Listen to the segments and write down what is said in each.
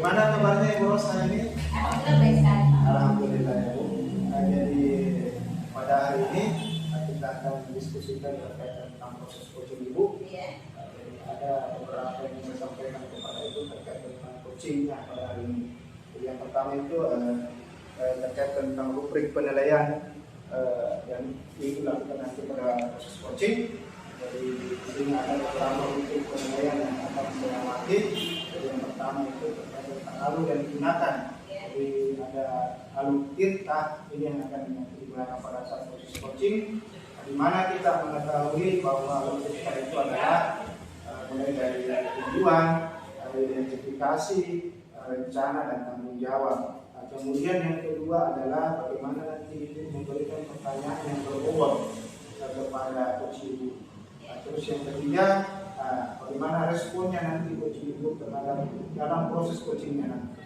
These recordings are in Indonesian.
Bagaimana kabarnya Ibu Ros hari ini? Alhamdulillah baik sekali. Alhamdulillah ya Bu. Jadi pada hari ini kita akan mendiskusikan terkait tentang proses coaching Ibu. Iya. Jadi ada beberapa yang saya sampaikan kepada Ibu terkait tentang coachingnya pada hari ini. Jadi yang pertama itu terkait tentang rubrik penilaian yang dilakukan nanti pada proses coaching. Jadi di sini ada beberapa rubrik penilaian yang akan saya amati. Jadi yang pertama itu terkait tentang alur yang digunakan. Jadi ada alur tirta ini yang akan digunakan pada saat proses coaching. Di mana kita mengetahui bahwa alur tirta itu adalah mulai dari tujuan, identifikasi, rencana dan tanggung jawab. Kemudian yang kedua adalah bagaimana nanti itu memberikan pertanyaan yang berbobot kepada coach ibu. Terus yang ketiga, bagaimana responnya nanti coach ibu terhadap dalam proses coachingnya nanti.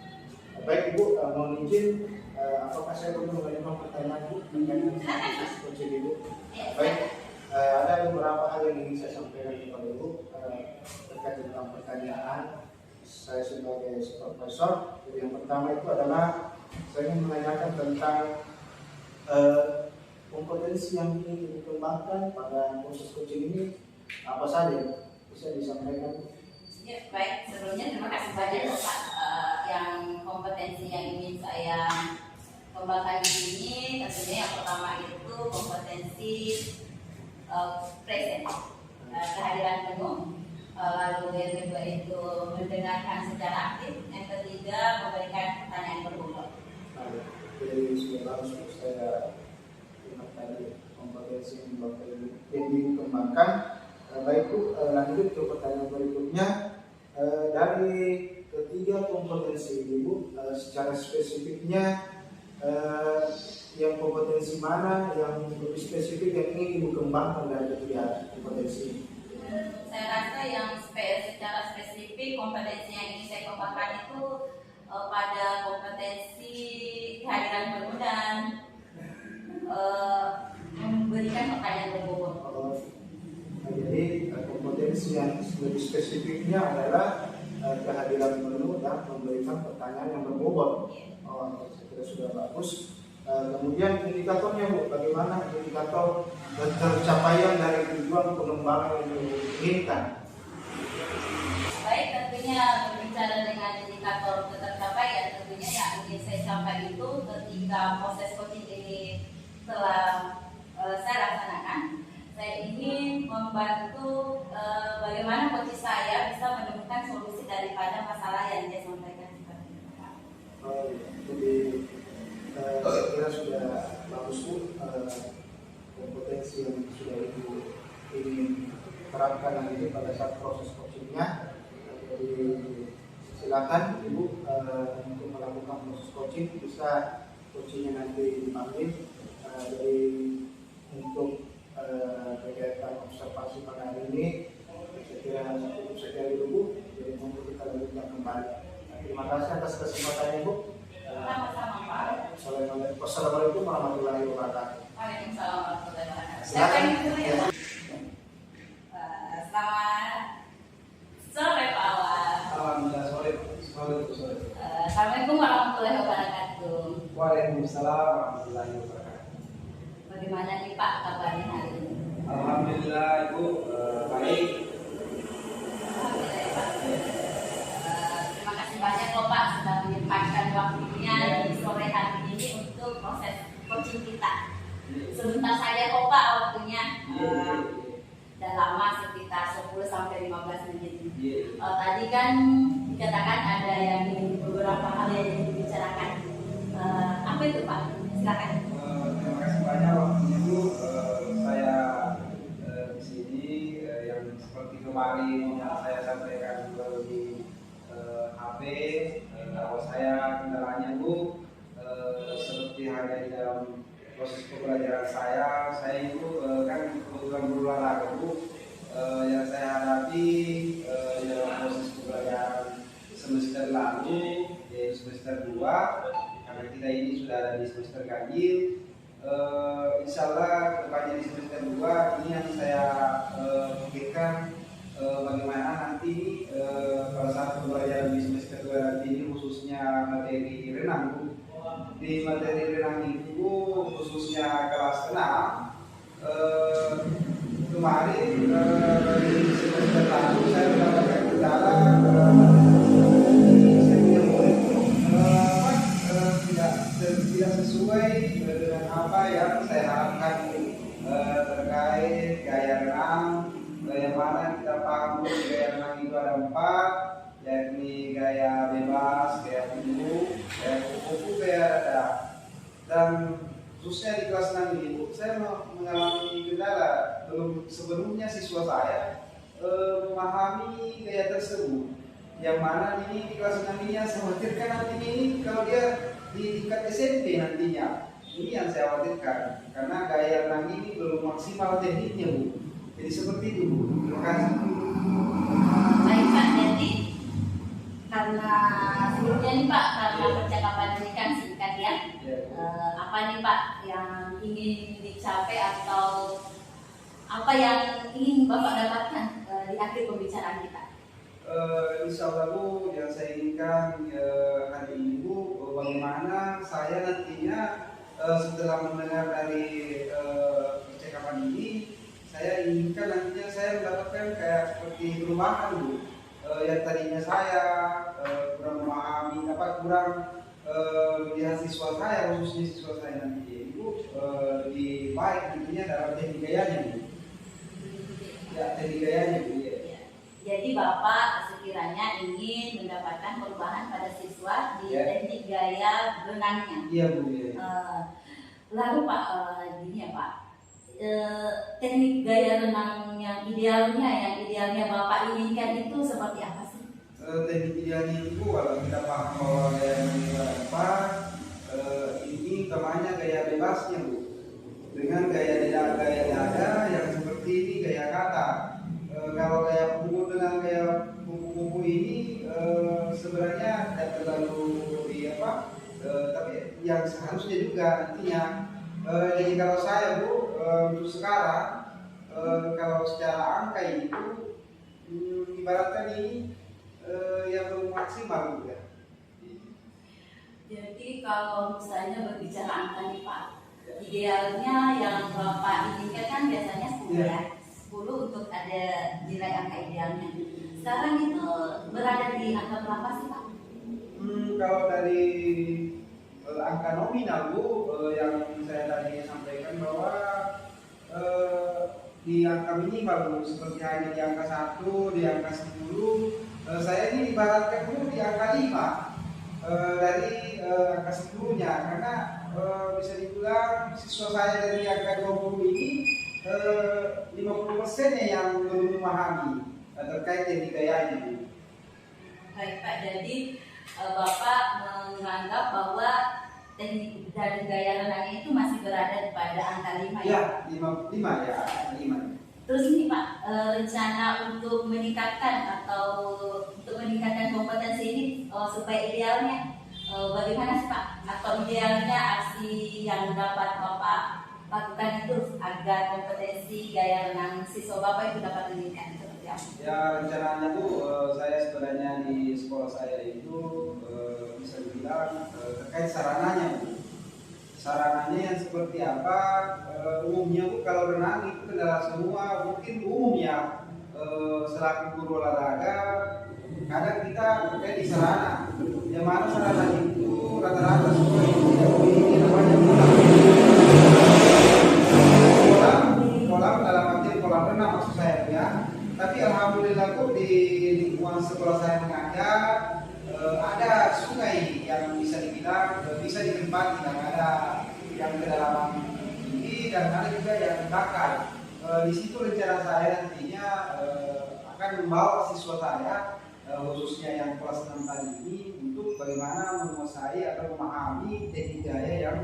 Baik Ibu, mohon izin, apakah saya perlu menerima pertanyaan Bu terkait dengan proses coaching Ibu? Baik, ada beberapa hal yang ingin saya sampaikan kepada Ibu terkait tentang pertanyaan. Saya sebagai supervisor, jadi yang pertama itu adalah saya ingin menanyakan tentang kompetensi yang ingin dikembangkan pada proses coaching ini apa saja, bisa disampaikan? Ya, baik, sebelumnya terima kasih banyak Pak. Yang kompetensi yang ingin saya kembangkan di sini tentunya yang pertama itu kompetensi present, kehadiran penuh. Lalu yang kedua itu mendengarkan secara aktif, yang ketiga memberikan pertanyaan berbobot. Jadi sudah harus saya lihat tadi kompetensi yang dikembangkan. Baik Bu, lanjut ke pertanyaan berikutnya. Dari ketiga kompetensi Ibu, secara spesifiknya yang kompetensi mana yang lebih spesifik yang ingin Ibu kembangkan dari ketiga kompetensi ini? Saya rasa yang secara spesifik kompetensi yang ingin saya kembangkan itu pada kompetensi kehadiran penuh dan memberikan pertanyaan berbobot. Jadi kompetensi yang lebih spesifiknya adalah kehadiran penuh dan memberikan pertanyaan yang berbobot. Saya kira sudah bagus. Kemudian indikatornya Bu, bagaimana indikator tercapaian dari tujuan pengembangan yang diinginkan? Baik, tentunya berbicara dengan indikator tercapaian, tentunya yang ingin saya capai itu ketika proses coaching ini telah saya laksanakan, saya ingin membantu bagaimana coach saya bisa menemukan solusi daripada masalah yang dia sampaikan. Jadi saya kira sudah bagus Bu, kompetensi yang sudah Ibu ingin terapkan nanti pada saat proses coachingnya. Jadi silakan Ibu untuk melakukan proses coaching, bisa coachingnya nanti dipanggil. Jadi untuk kegiatan observasi pada hari ini saya kira cukup sekian dulu Bu, jadi untuk kita lanjutkan kembali. Terima kasih atas kesempatannya Bu. Sama-sama Pak. Wassalamualaikum warahmatullahi wabarakatuh. Waalaikumsalam warahmatullahi wabarakatuh. Silakan. Selamat sore Pak Awal. Alhamdulillah, sore. Assalamualaikum warahmatullahi wabarakatuh. Waalaikumsalam warahmatullahi wabarakatuh. Bagaimana nih Pak kabarnya hari ini? Alhamdulillah Ibu, baik. Alhamdulillah ya Pak. Terima kasih banyak loh Pak sudah menyempatkan waktunya di sore hari ini untuk proses coaching kita. Sebentar saja kok Pak waktunya. Udah lama sekitar 10-15 menit. Tadi kan dikatakan ada yang beberapa hal yang ingin dibicarakan. Apa itu Pak? Silakan. Terima kasih banyak waktunya Bu. Saya di sini yang seperti kemarin yang saya sampaikan di HP bahwa saya kendalanya Bu, seperti halnya di dalam proses pembelajaran saya itu kan kebetulan berolahraga Bu. Yang saya hadapi dalam proses pembelajaran semester lalu, yaitu semester 2, karena kita ini sudah ada di semester ganjil. Insya Allah kedepannya di semester 2 ini yang saya pikirkan bagaimana nanti pada saat pembelajaran di semester 2 nanti ini khusus di materi renang itu khususnya kelas 6 kemarin di semester lalu saya mendapatkan kendala saya punya murid tidak sesuai dengan apa yang saya harapkan terkait gaya renang yang mana kita paham gaya renang itu ada 4, yakni gaya bebas, gaya kuku, gaya kuku, gaya dada. Dan khususnya di kelas 6 ini saya mengalami kendala. Sebelumnya siswa saya memahami gaya tersebut, yang mana ini di kelas 6 ini yang saya khawatirkan nantinya ini kalau dia di tingkat SMP nantinya, ini yang saya khawatirkan karena gaya renang ini belum maksimal tekniknya, Bu. Jadi seperti itu, Bu. Terima kasih. Baik Pak, jadi karena sebelumnya nih Pak, karena percakapan ini kan singkat ya, apa nih Pak yang ingin dicapai atau apa yang ingin Bapak dapatkan di akhir pembicaraan kita? Insya Allah Bu, yang saya inginkan hari ini Bu, bagaimana saya nantinya setelah mendengar dari percakapan ini, saya inginkan nantinya saya mendapatkan kayak seperti perubahan Bu. Yang tadinya saya kurang memahami, kurang melihat siswa saya, khususnya siswa saya nanti Bu, lebih baik nantinya dalam teknik gayanya Bu. Ya, teknik gayanya Bu. Ya. Jadi Bapak sekiranya ingin mendapatkan perubahan pada siswa di teknik gaya renangnya. Iya Bu. Ya. Lalu Pak, gini ya Pak, teknik gaya renang yang idealnya Bapak inginkan itu seperti apa sih? Teknik idealnya itu kalau kita paham bahwa gaya renang apa, ini utamanya gaya bebasnya Bu. Dengan gaya dada yang seperti ini gaya kata. Kalau gaya punggung dengan gaya kuku ini sebenarnya tidak terlalu tapi yang seharusnya juga nantinya. Jadi kalau saya Bu, untuk sekarang kalau secara angka ini Bu, ibaratkan ini yang belum maksimal Bu ya. Jadi kalau misalnya berbicara angka nih Pak, idealnya yang Bapak inginkan kan biasanya 10 ya. 10 untuk ada nilai angka idealnya. Sekarang itu berada di angka berapa sih Pak? Kalau dari angka nominal Bu, yang saya tadi sampaikan bahwa di angka minimal Bu, seperti hanya di angka 1, di angka 10, saya ini ibaratkan Bu di angka 5 dari angka 10-nya, karena bisa dibilang siswa saya dari angka 20 ini 50%-nya yang belum memahami terkait teknik gayanya Bu. Baik Pak, jadi Bapak menganggap bahwa teknik dan gaya renang itu masih berada pada angka 5 ya? Ya, 5 ya, 5. Terus ini Pak, rencana untuk meningkatkan kompetensi ini supaya idealnya bagaimana sih Pak? Atau idealnya aksi yang dapat Bapak lakukan itu agar kompetensi gaya renang siswa Bapak itu dapat meningkat seperti apa? Ya, rencananya Bu, saya sebenarnya di sekolah saya itu bisa dibilang terkait sarananya Bu. Sarananya yang seperti apa? Umumnya Bu, kalau renang itu kendala semua, mungkin umum ya. Selaku guru olahraga, kadang kita terkait di sarana. Yang mana sarana itu rata-rata semua ini namanya kolam dalam arti kolam renang maksud saya ya. Tapi alhamdulillah kok di lingkungan sekolah saya mengajar ada sungai yang bisa dibilang bisa ditempati, dan ada yang kedalaman tinggi dan ada juga yang dangkal. Di situ rencana saya nantinya akan membawa siswa saya khususnya yang kelas 6 tadi ini untuk bagaimana menguasai atau memahami teknik gaya yang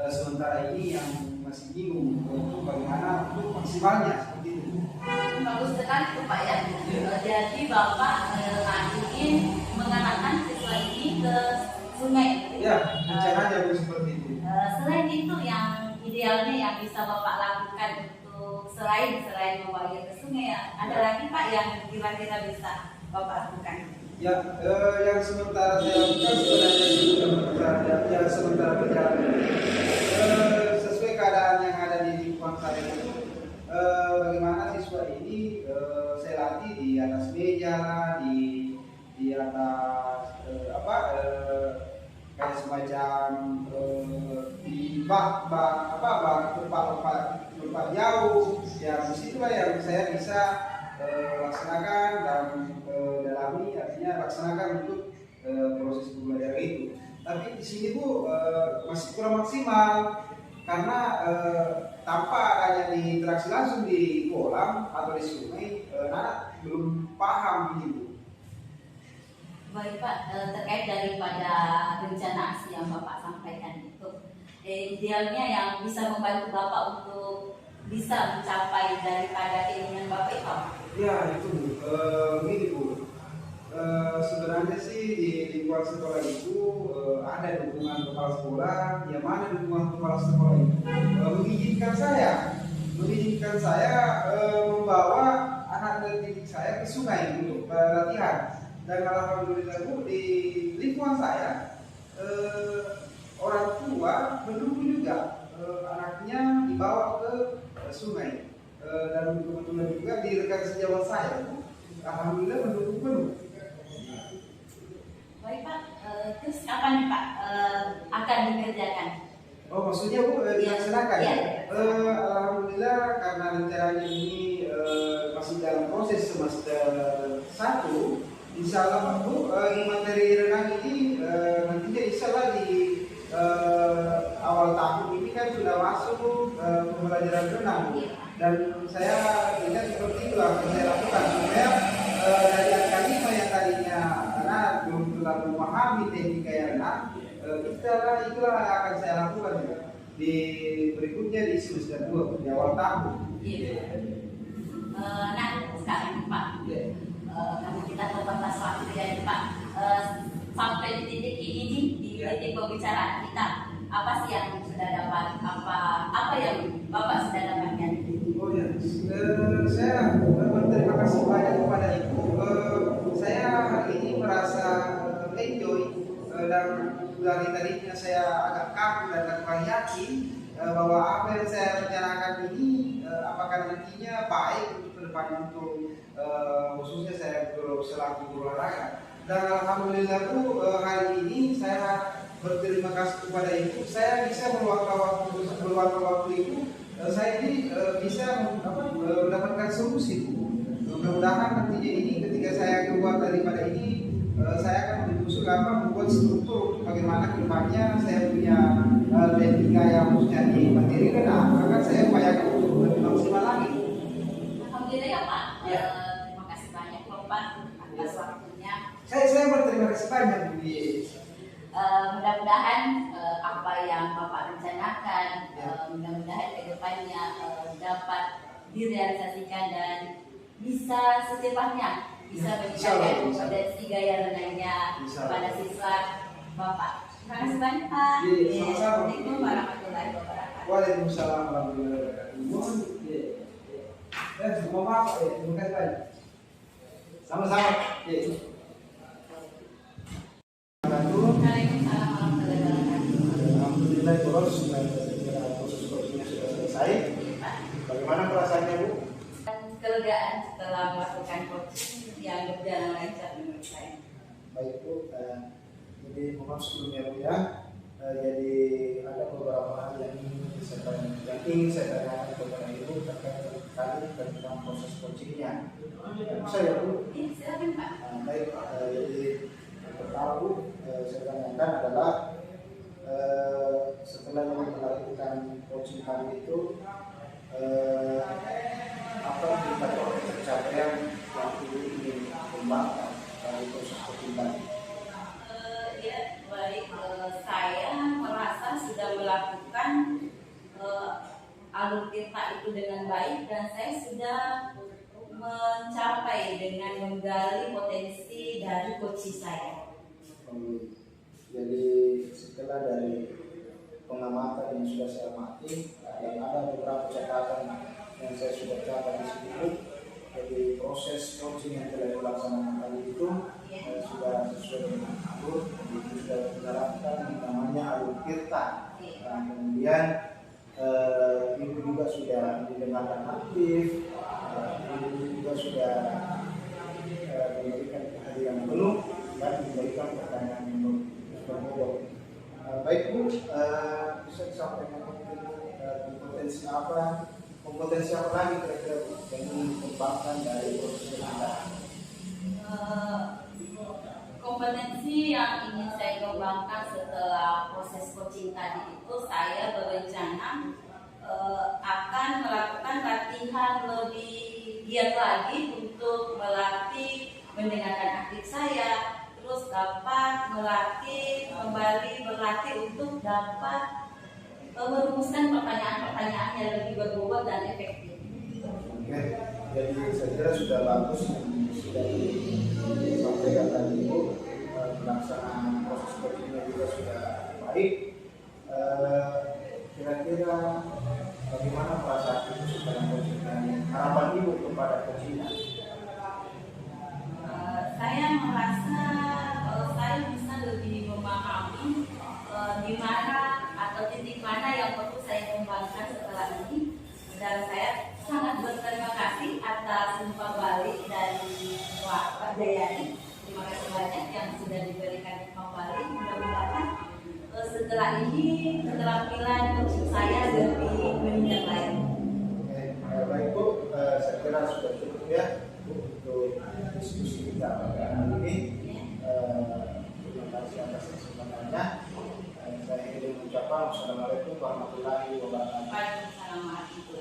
sementara ini yang masih bingung untuk bagaimana untuk maksimalnya seperti itu. Bagus sekali itu Pak ya. Jadi Bapak ingin mengarahkan siswa ini ke sungai. Ya, rencananya seperti itu. Selain itu yang idealnya yang bisa Bapak lakukan untuk selain membawa dia ke sungai, ada lagi Pak yang kira-kira bisa Bapak lakukan? Ya, yang sementara saya lakukan sebenarnya sudah sementara berjalan kayak semacam di tempat jauh, ya disitulah yang saya bisa laksanakan dan dalami, artinya laksanakan untuk proses pembelajaran itu. Tapi di sini Bu masih kurang maksimal karena tanpa adanya interaksi langsung di kolam atau di sungai, anak belum paham begitu. Baik Pak, terkait daripada rencana aksi yang Bapak sampaikan itu, idealnya yang bisa membantu Bapak untuk bisa mencapai daripada keinginan Bapak itu apa? Ya itu begini Bu, sebenarnya sih di lingkungan sekolah itu ada dukungan kepala sekolah, yang mana dukungan kepala sekolah itu mengizinkan saya membawa anak didik saya ke sungai untuk latihan. Dan alhamdulillah Bu, di lingkungan saya orang tua mendukung juga anaknya dibawa ke sungai, dan kebetulan juga di rekan sejawat saya Bu, alhamdulillah mendukung penuh. Baik Pak, terus kapan nih Pak akan dikerjakan? Oh maksudnya Bu dilaksanakan? Iya. Alhamdulillah karena rencananya ini masih dalam proses semester 1. Insya Allah Bu, materi renang ini nantinya insya Allah di awal tahun ini kan sudah masuk pembelajaran renang, dan saya tidak seperti itu akan saya lakukan supaya dari angka 5 yang tadinya anak belum terlalu memahami teknik renang, itulah yang akan saya lakukan juga di berikutnya di semester 2 di awal tahun. Nah sekarang Pak, karena kita terbatas waktu ya Pak, sampai di titik ini nih, di titik pembicaraan kita, apa sih yang sudah dapat, apa yang Bapak sudah dapatkan? Oh ya, saya berterima kasih banyak kepada Ibu. Saya hari ini merasa enjoy, dan dari tadinya saya agak kaku dan kurang yakin bahwa apa yang saya rencanakan ini apakah nantinya baik untuk ke depan untuk khususnya saya selaku guru olahraga. Dan alhamdulillah Bu, hari ini saya berterima kasih kepada Ibu, saya bisa meluangkan waktu itu, saya ini bisa mendapatkan solusi Bu. Mudah-mudahan nantinya ini ketika saya keluar daripada ini, saya akan membuat struktur bagaimana kedepannya saya punya teknika yang khususnya di materi renang, akan saya upayakan untuk lebih maksimal lagi. Alhamdulillah ya Pak. Ya. Terima kasih banyak loh Pak atas waktunya. Saya berterima kasih banyak Bu. Mudah-mudahan apa yang Bapak rencanakan, Ya. mudah-mudahan kedepannya dapat direalisasikan dan bisa secepatnya bisa meningkatkan potensi gaya renangnya kepada siswa Bapak. Terima kasih banyak Pak. Iya, sama-sama. Assalamualaikum warahmatullahi wabarakatuh. Waalaikumsalam warahmatullahi wabarakatuh. Semua maaf, terima kasih banyak. Sama-sama. Waalaikumsalam warahmatullahi wabarakatuh. Alhamdulillah terus proses coachingnya sudah selesai. Bagaimana perasaannya Bu? Kelegaan setelah melakukan coaching yang berjalan lancar menurut saya. Baik Bu, jadi mohon sebelumnya Bu ya, jadi ada beberapa hal yang ingin saya tanyakan kepada Ibu terkait tentang proses coachingnya. Bisa ya Bu? Iya, silakan Pak. Baik, jadi yang pertama Bu, saya tanyakan adalah setelah melakukan coaching kali itu, apa indikator pencapaian yang Ibu ingin kembangkan dari proses coaching tadi? Ya, baik. Saya merasa sudah melakukan alur kita itu dengan baik dan saya sudah mencapai dengan menggali potensi dari coaching saya. Jadi setelah dari pengamatan yang sudah saya amati dan ada beberapa catatan yang saya sudah catat di sini, jadi proses coaching yang telah dilaksanakan kali itu sudah sesuai dengan alur, itu sudah menerapkan yang namanya alur tirta. Nah, kemudian ibu juga sudah didengarkan aktif, ibu juga sudah memberikan kehadiran penuh dan memberikan pertanyaan yang Baik Bu, bisa disampaikan mungkin kompetensi apa lagi kira-kira Bu yang ingin dikembangkan dari proses kita? Kompetensi yang ingin saya kembangkan setelah proses coaching tadi itu, saya berencana akan melakukan latihan lebih giat lagi untuk melatih mendengarkan aktif saya, terus dapat kembali berlatih untuk dapat merumuskan pertanyaan-pertanyaan yang lebih berbobot dan efektif. Oke, jadi saya kira sudah bagus yang sudah disampaikan tadi Bu. Pelaksanaan proses coachingnya juga sudah baik. Kira-kira bagaimana perasaan Ibu setelah coaching dan harapan Ibu kepada coachingnya? Saya merasa saya bisa lebih memahami di mana atau titik mana yang perlu saya kembangkan setelah ini, dan saya sangat berterima kasih atas umpan balik dari Pak Jayadi. Terima kasih banyak yang sudah diberikan umpan balik. Mudah-mudahan setelah ini keterampilan coaching saya lebih meningkat lagi. Baik Bu, saya kira sudah cukup ya Bu untuk diskusi kita pada hari ini. Terima kasih atas kesempatannya. Saya ingin mengucapkan wassalamualaikum warahmatullahi wabarakatuh. Waalaikumsalam warahmatullahi wabarakatuh.